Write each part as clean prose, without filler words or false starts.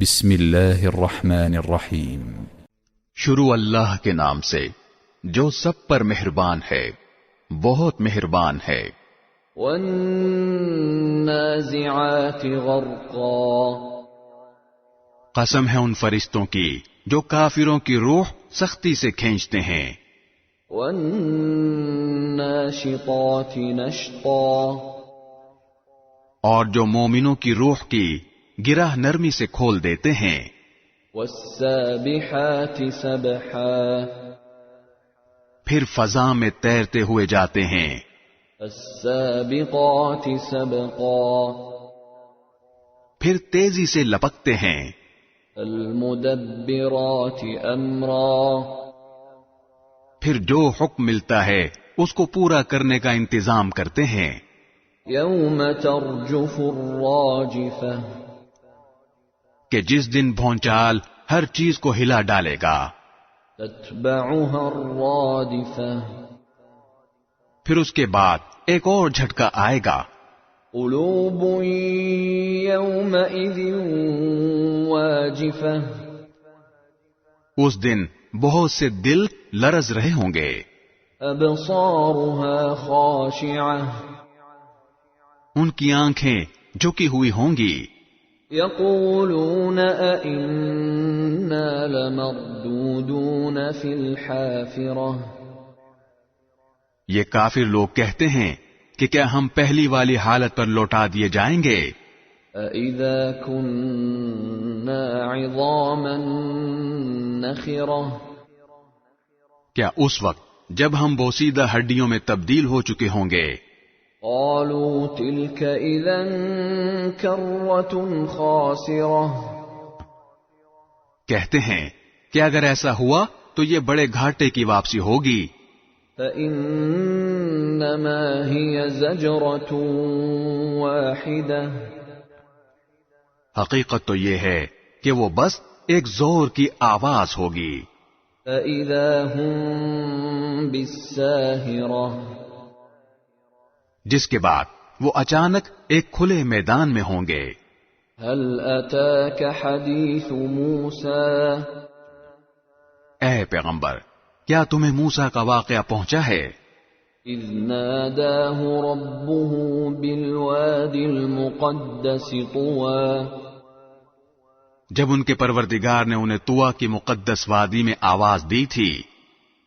بسم اللہ الرحمن الرحیم۔ شروع اللہ کے نام سے جو سب پر مہربان ہے، بہت مہربان ہے۔ والنازعات غرقا، قسم ہے ان فرشتوں کی جو کافروں کی روح سختی سے کھینچتے ہیں۔ والناشطات نشطا، اور جو مومنوں کی روح کی گرہ نرمی سے کھول دیتے ہیں۔ والسابحات سبحا، پھر فضا میں تیرتے ہوئے جاتے ہیں۔ السابقات سبقا، پھر تیزی سے لپکتے ہیں۔ المدبرات امرا، پھر جو حکم ملتا ہے اس کو پورا کرنے کا انتظام کرتے ہیں۔ یوم ترجف الراجفہ، کہ جس دن بھونچال ہر چیز کو ہلا ڈالے گا۔ تتبعها الرادفہ، پھر اس کے بعد ایک اور جھٹکا آئے گا۔ قلوب یومئذ واجفہ، اس دن بہت سے دل لرز رہے ہوں گے۔ ابصارها خاشعہ، ان کی آنکھیں جھکی ہوئی ہوں گی۔ یقولون ائنا لمردودون فی الحافرہ، یہ کافر لوگ کہتے ہیں کہ کیا ہم پہلی والی حالت پر لوٹا دیے جائیں گے؟ اذا كنا عظاما نخرہ، کیا اس وقت جب ہم بوسیدہ ہڈیوں میں تبدیل ہو چکے ہوں گے؟ قالوا تلك اذا کرۃ خاسرہ، کہتے ہیں کہ اگر ایسا ہوا تو یہ بڑے گھاٹے کی واپسی ہوگی۔ فإنما هي زجرة واحدة، حقیقت تو یہ ہے کہ وہ بس ایک زور کی آواز ہوگی۔ فإذا هم بالساهرة، جس کے بعد وہ اچانک ایک کھلے میدان میں ہوں گے۔ هل أتاك حديث موسى، اے پیغمبر، کیا تمہیں موسیٰ کا واقعہ پہنچا ہے؟ إذ ناداه ربه بالواد المقدس طوى، جب ان کے پروردگار نے انہیں طویٰ کی مقدس وادی میں آواز دی تھی۔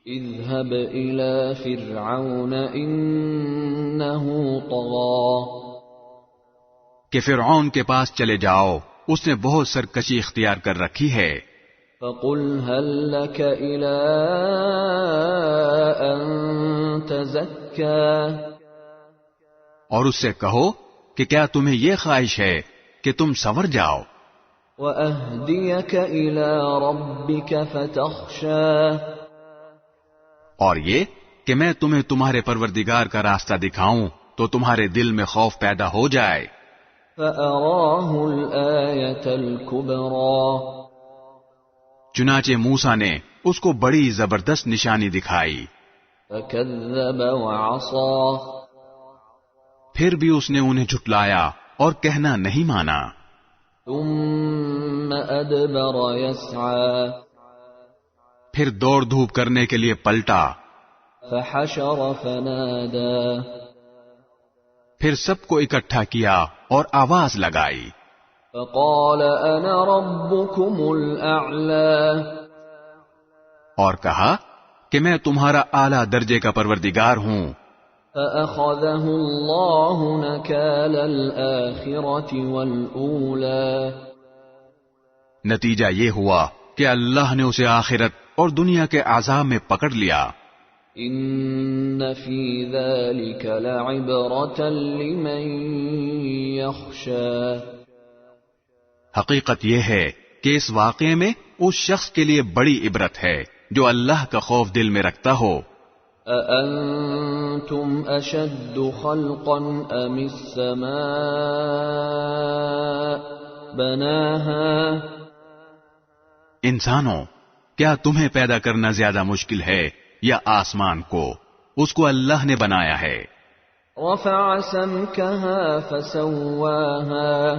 اذهب إلى فرعون إنه طغى، کہ فرعون کے پاس چلے جاؤ، اس نے بہت سرکشی اختیار کر رکھی ہے۔ فقل هل لك إلى أن تزكى، اور اس سے کہو کہ کیا تمہیں یہ خواہش ہے کہ تم سنور جاؤ، وأهديك إلى ربك فتخشى، اور یہ کہ میں تمہیں تمہارے پروردگار کا راستہ دکھاؤں تو تمہارے دل میں خوف پیدا ہو جائے۔ فأراه الآية الكبرى، چنانچہ موسیٰ نے اس کو بڑی زبردست نشانی دکھائی۔ فكذب وعصى، پھر بھی اس نے انہیں جھٹلایا اور کہنا نہیں مانا۔ ثم أدبر يسعى، پھر دوڑ دھوپ کرنے کے لیے پلٹا۔ فحشر فنادى، پھر سب کو اکٹھا کیا اور آواز لگائی۔ فقال أنا ربكم الأعلى، اور کہا کہ میں تمہارا اعلیٰ درجے کا پروردگار ہوں۔ فأخذه الله نكال الآخرة والأولى، نتیجہ یہ ہوا کہ اللہ نے اسے آخرت اور دنیا کے عذاب میں پکڑ لیا۔ إن في ذلك لعبرة لمن يخشى، حقیقت یہ ہے کہ اس واقعے میں اس شخص کے لیے بڑی عبرت ہے جو اللہ کا خوف دل میں رکھتا ہو۔ أأنتم أشد خلقا أم السماء بناها، انسانوں، کیا تمہیں پیدا کرنا زیادہ مشکل ہے یا آسمان کو؟ اس کو اللہ نے بنایا ہے۔ رفع سمكها فسواها،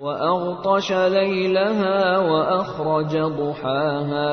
وأغطش ليلها وأخرج ضحاها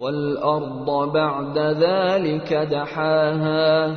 والأرض بعد ذلك دحاها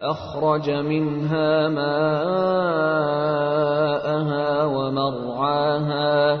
أخرج منها ماءها ومرعاها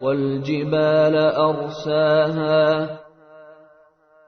والجبال أرساها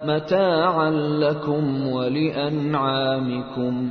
متاعا لكم ولأنعامكم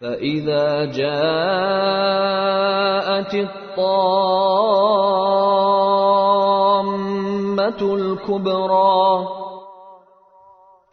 فإذا جاءت الطامة الكبرى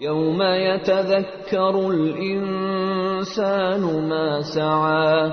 يوم يتذكر الإنسان ما سعى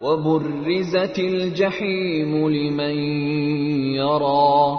وبرزت الجحيم لمن يرى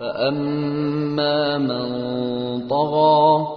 فأما من طغى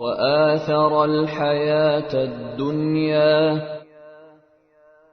وآثر الحياة الدنيا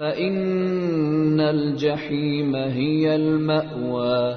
فإن الجحيم هي المأوى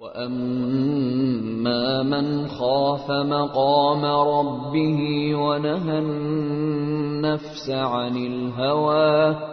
وأما من خاف مقام ربه ونهى النفس عن الهوى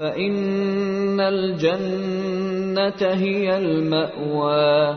فإن الجنة هي المأوى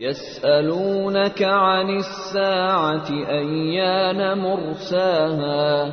يسألونك عن الساعة أيان مرساها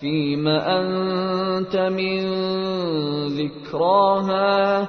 فيم أنت من ذكراها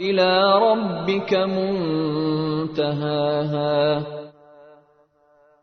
إلى ربك منتهاها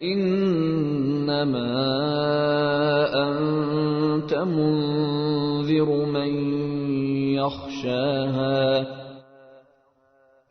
إنما أنت منذر من يخشاها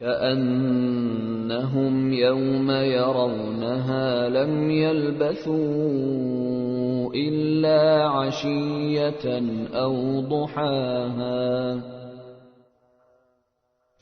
كأنهم يوم يرونها لم يلبثوا إلا عشية أو ضحاها